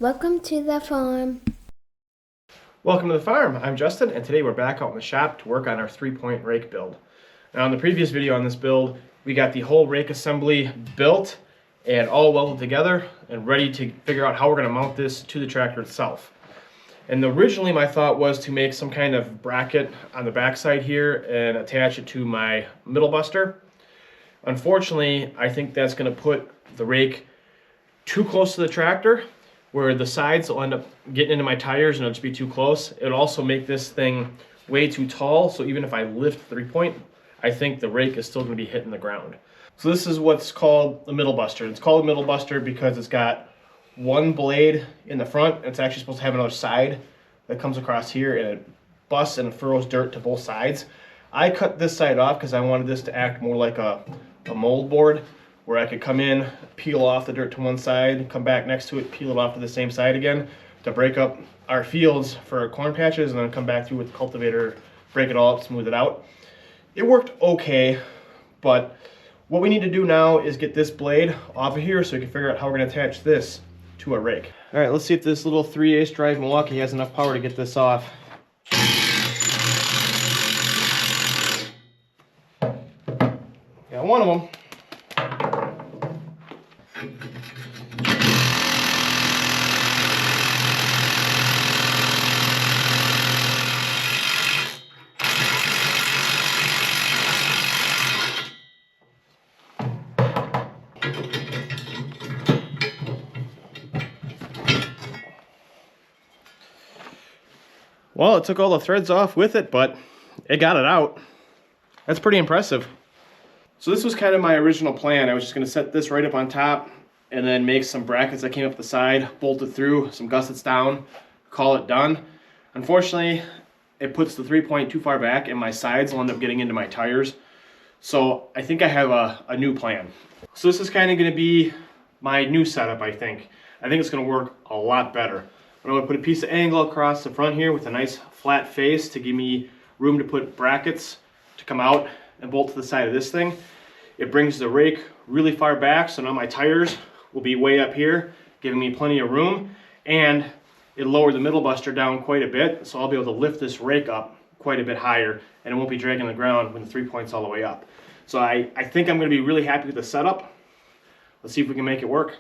Welcome to the farm. Welcome to the farm. I'm Justin, and today we're back out in the shop to work on our 3-point rake build. Now in the previous video on this build, we got the whole rake assembly built and all welded together and ready to figure out how we're going to mount this to the tractor itself. And originally my thought was to make some kind of bracket on the backside here and attach it to my middle buster. Unfortunately, I think that's going to put the rake too close to the tractor, where the sides will end up getting into my tires and it'll just be too close. It'll also make this thing way too tall, so even if I lift 3-point, I think the rake is still going to be hitting the ground. So this is what's called the middle buster. It's called a middle buster because it's got one blade in the front. It's actually supposed to have another side that comes across here, and it busts and furrows dirt to both sides. I cut this side off because I wanted this to act more like a mold board, where I could come in, peel off the dirt to one side, come back next to it, peel it off to the same side again to break up our fields for corn patches, and then come back through with the cultivator, break it all up, smooth it out. It worked okay, but what we need to do now is get this blade off of here so we can figure out how we're going to attach this to a rake. All right, let's see if this little 3/8 drive Milwaukee has enough power to get this off. Got one of them. Well, it took all the threads off with it, but it got it out. That's pretty impressive. So this was kind of my original plan. I was just going to set this right up on top and then make some brackets that came up the side, bolt it through, some gussets down, call it done. Unfortunately, it puts the 3-point too far back and my sides will end up getting into my tires. So I think I have a new plan. So this is kind of going to be my new setup, I think. I think it's going to work a lot better. I'm going to put a piece of angle across the front here with a nice flat face to give me room to put brackets to come out and bolt to the side of this thing. It brings the rake really far back, so now my tires will be way up here, giving me plenty of room, and it lowered the middle buster down quite a bit, so I'll be able to lift this rake up quite a bit higher, and it won't be dragging the ground when the 3-point's all the way up. So I think I'm going to be really happy with the setup. Let's see if we can make it work.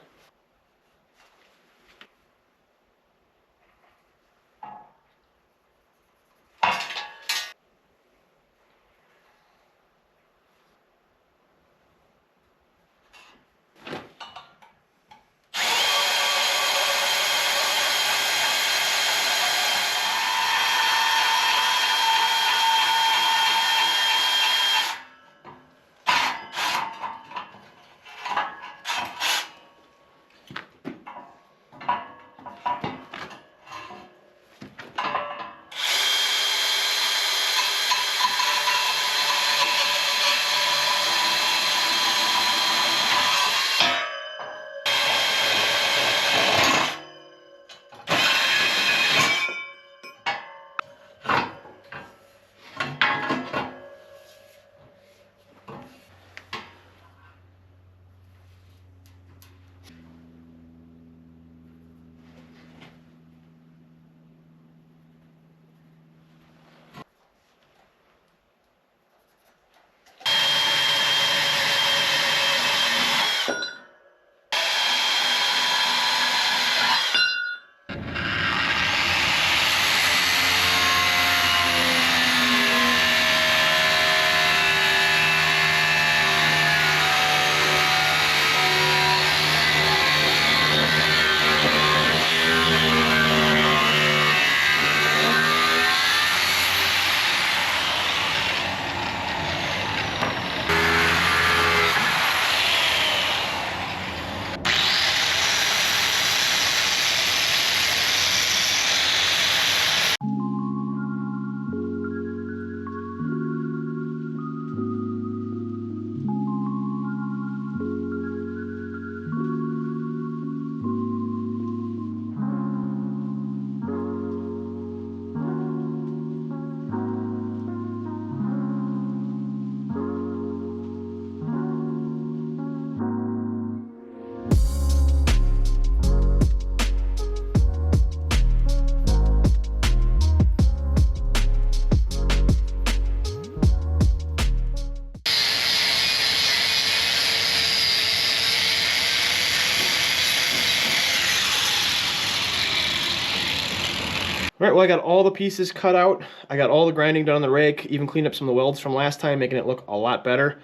All right, well, I got all the pieces cut out. I got all the grinding done on the rake, even cleaned up some of the welds from last time, making it look a lot better.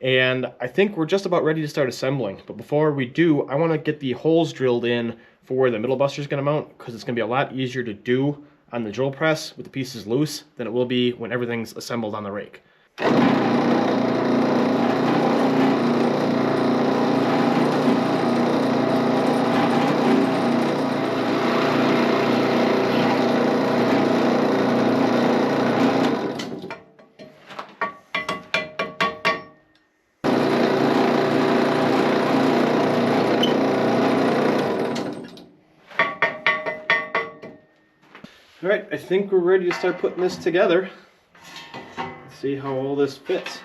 And I think we're just about ready to start assembling. But before we do, I want to get the holes drilled in for where the middle buster is going to mount, because it's going to be a lot easier to do on the drill press with the pieces loose than it will be when everything's assembled on the rake. All right, I think we're ready to start putting this together. Let's see how all this fits.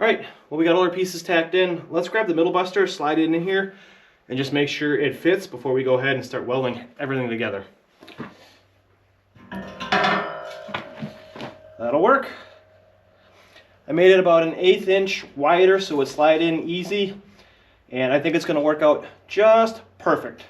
All right, well, we got all our pieces tacked in. Let's grab the middle buster, slide it in here, and just make sure it fits before we go ahead and start welding everything together. That'll work. I made it about an 1/8 inch wider so it would slide in easy, and I think it's going to work out just perfect.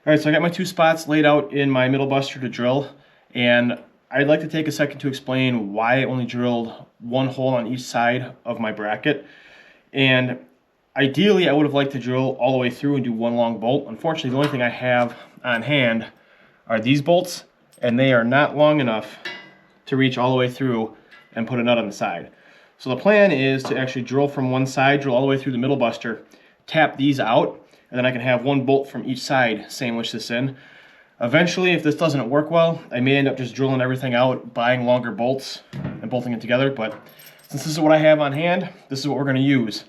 All right, so I got my 2 spots laid out in my middle buster to drill, and I'd like to take a second to explain why I only drilled 1 hole on each side of my bracket. And ideally, I would have liked to drill all the way through and do 1 long bolt. Unfortunately, the only thing I have on hand are these bolts, and they are not long enough to reach all the way through and put a nut on the side. So the plan is to actually drill from one side, drill all the way through the middle buster, tap these out, and then I can have one bolt from each side sandwich this in. Eventually, if this doesn't work well, I may end up just drilling everything out, buying longer bolts, and bolting it together. But since this is what I have on hand, this is what we're going to use.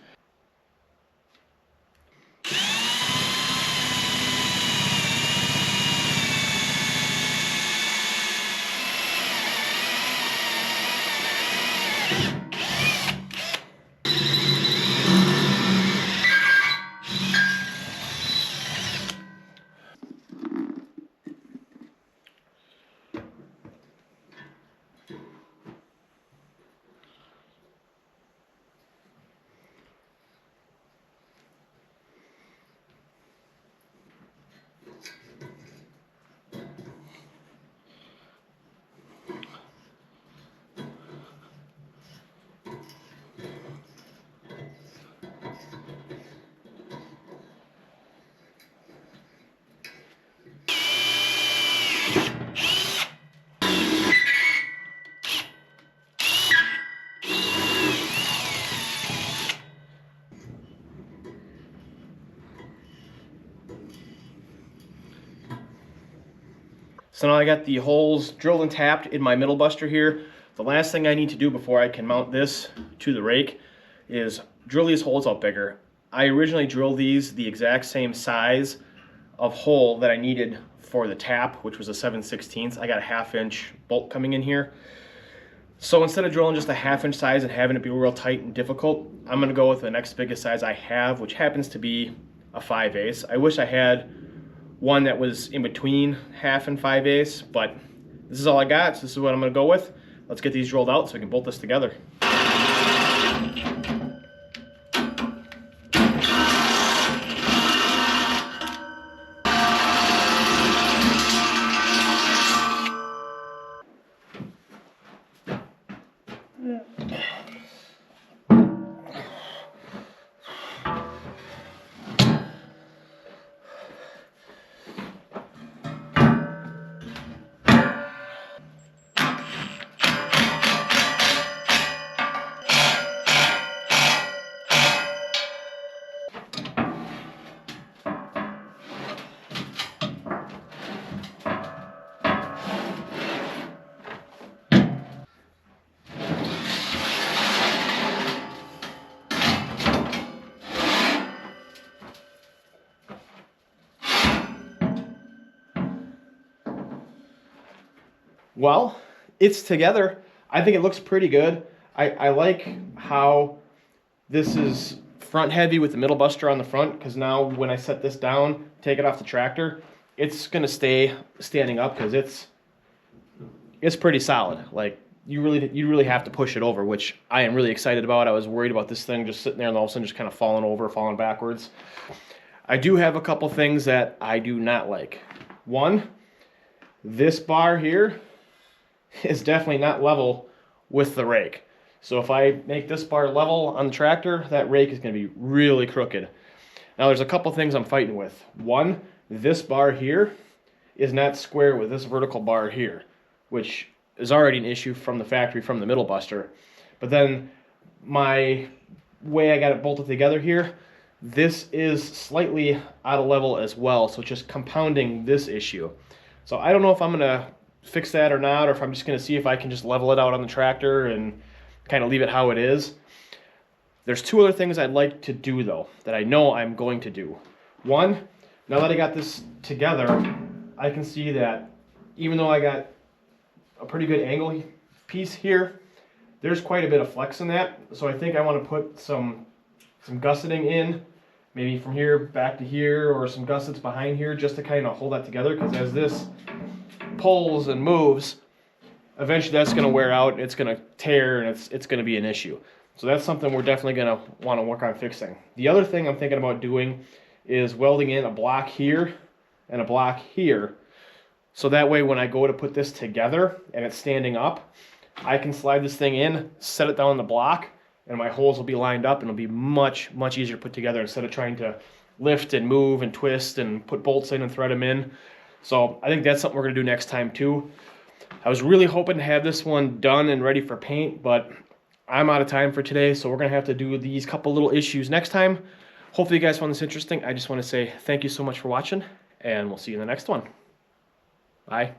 So now I got the holes drilled and tapped in my middle buster here. The last thing I need to do before I can mount this to the rake is drill these holes out bigger. I originally drilled these the exact same size of hole that I needed for the tap, which was a 7/16. I got a 1/2 inch bolt coming in here. So instead of drilling just a 1/2 inch size and having it be real tight and difficult, I'm gonna go with the next biggest size I have, which happens to be a 5/8. I wish I had one that was in between 1/2 and 5/8, but this is all I got, so this is what I'm gonna go with. Let's get these drilled out so we can bolt this together. Well, it's together. I think it looks pretty good. I like how this is front heavy with the middle buster on the front, because now when I set this down, take it off the tractor, it's gonna stay standing up because it's pretty solid. Like you really have to push it over, which I am really excited about. I was worried about this thing just sitting there and all of a sudden just kind of falling over, falling backwards. I do have a couple things that I do not like. One, this bar here is definitely not level with the rake. So if I make this bar level on the tractor, that rake is going to be really crooked. Now there's a couple things I'm fighting with. One, this bar here is not square with this vertical bar here, which is already an issue from the factory from the middle buster. But then my way I got it bolted together here, this is slightly out of level as well, so it's just compounding this issue. So I don't know if I'm gonna fix that or not, or if I'm just gonna see if I can just level it out on the tractor and kind of leave it how it is. There's two other things I'd like to do though, that I know I'm going to do. One, now that I got this together, I can see that even though I got a pretty good angle piece here, there's quite a bit of flex in that. So I think I want to put some gusseting in, maybe from here back to here, or some gussets behind here, just to kind of hold that together, because as this pulls and moves, eventually that's going to wear out, it's going to tear, and it's going to be an issue. So that's something we're definitely going to want to work on fixing. The other thing I'm thinking about doing is welding in a block here and a block here, so that way when I go to put this together and it's standing up, I can slide this thing in, set it down on the block, and my holes will be lined up, and it'll be much easier to put together instead of trying to lift and move and twist and put bolts in and thread them in. So I think that's something we're going to do next time too. I was really hoping to have this one done and ready for paint, but I'm out of time for today, so we're going to have to do these couple little issues next time. Hopefully you guys found this interesting. I just want to say thank you so much for watching, and we'll see you in the next one. Bye.